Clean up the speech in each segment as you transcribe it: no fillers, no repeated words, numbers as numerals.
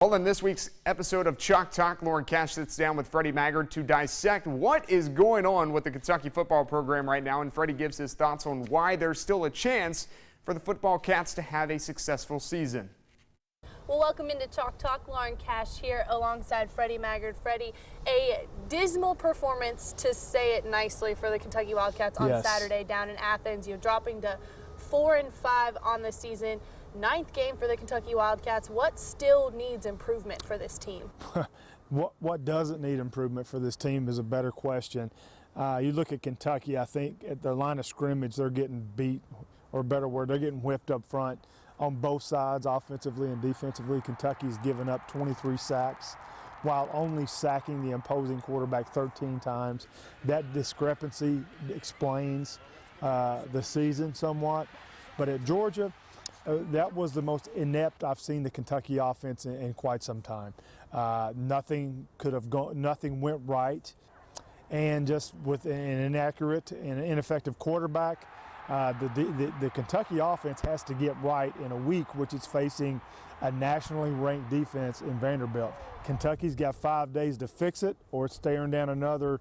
Well, in this week's episode of Chalk Talk, Lauren Cash sits down with Freddie Maggard to dissect what is going on with the Kentucky football program right now, and Freddie gives his thoughts on why there's still a chance for the football Cats to have a successful season. Well, welcome into Chalk Talk. Lauren Cash here alongside Freddie Maggard. Freddie, a dismal performance, to say it nicely, for the Kentucky Wildcats on Saturday down in Athens. You're dropping to 4-5 on the season. 9th game for the Kentucky Wildcats. What still needs improvement for this team? What doesn't need improvement for this team is a better question. You look at Kentucky, I think at the line of scrimmage they're getting beat, or a better word, they're getting whipped up front on both sides, offensively and defensively. Kentucky's given up 23 sacks while only sacking the opposing quarterback 13 times. That discrepancy explains the season somewhat. But at Georgia, that was the most inept I've seen the Kentucky offense in quite some time. Nothing went right, and just with an inaccurate and ineffective quarterback, the Kentucky offense has to get right in a week, which is facing a nationally ranked defense in Vanderbilt. Kentucky's got 5 days to fix it, or it's staring down another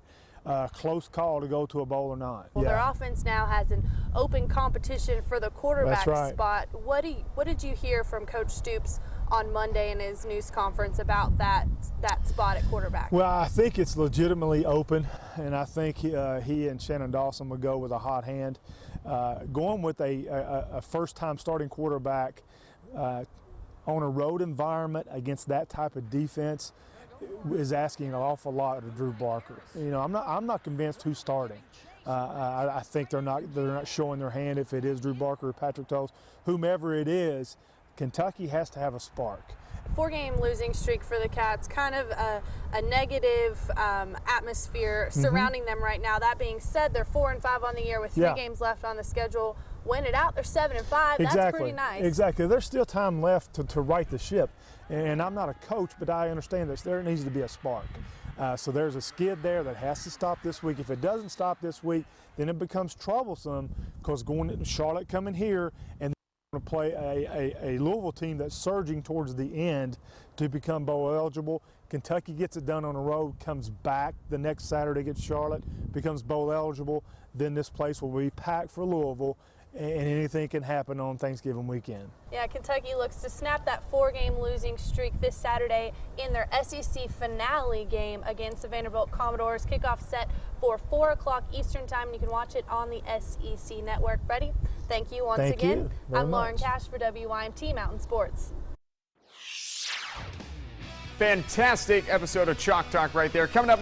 close call to go to a bowl or not. Well, their offense now has an open competition for the quarterback spot. What did you hear from Coach Stoops on Monday in his news conference about that spot at quarterback? Well, I think it's legitimately open, and I think he and Shannon Dawson would go with a hot hand. Going with a first-time starting quarterback on a road environment against that type of defense is asking an awful lot of Drew Barker. You know, I'm not convinced who's starting. I think they're not showing their hand if it is Drew Barker or Patrick Toles. Whomever it is, Kentucky has to have a spark. 4-game losing streak for the Cats, kind of a negative atmosphere surrounding them right now. That being said, they're 4-5 on the year with 3 games left on the schedule. Win it out, they're 7-5. That's pretty nice. Exactly. There's still time left to right the ship. And I'm not a coach, but I understand that there needs to be a spark. So there's a skid there that has to stop this week. If it doesn't stop this week, then it becomes troublesome, because going to Charlotte coming here and going to play a Louisville team that's surging towards the end to become bowl eligible. Kentucky gets it done on the road, comes back the next Saturday against Charlotte, becomes bowl eligible. Then this place will be packed for Louisville, and anything can happen on Thanksgiving weekend. Yeah, Kentucky looks to snap that 4-game losing streak this Saturday in their SEC finale game against the Vanderbilt Commodores. Kickoff set for 4 o'clock Eastern Time. You can watch it on the SEC Network. Freddie, thank you once again. I'm Lauren Cash for WYMT Mountain Sports. Fantastic episode of Chalk Talk right there. Coming up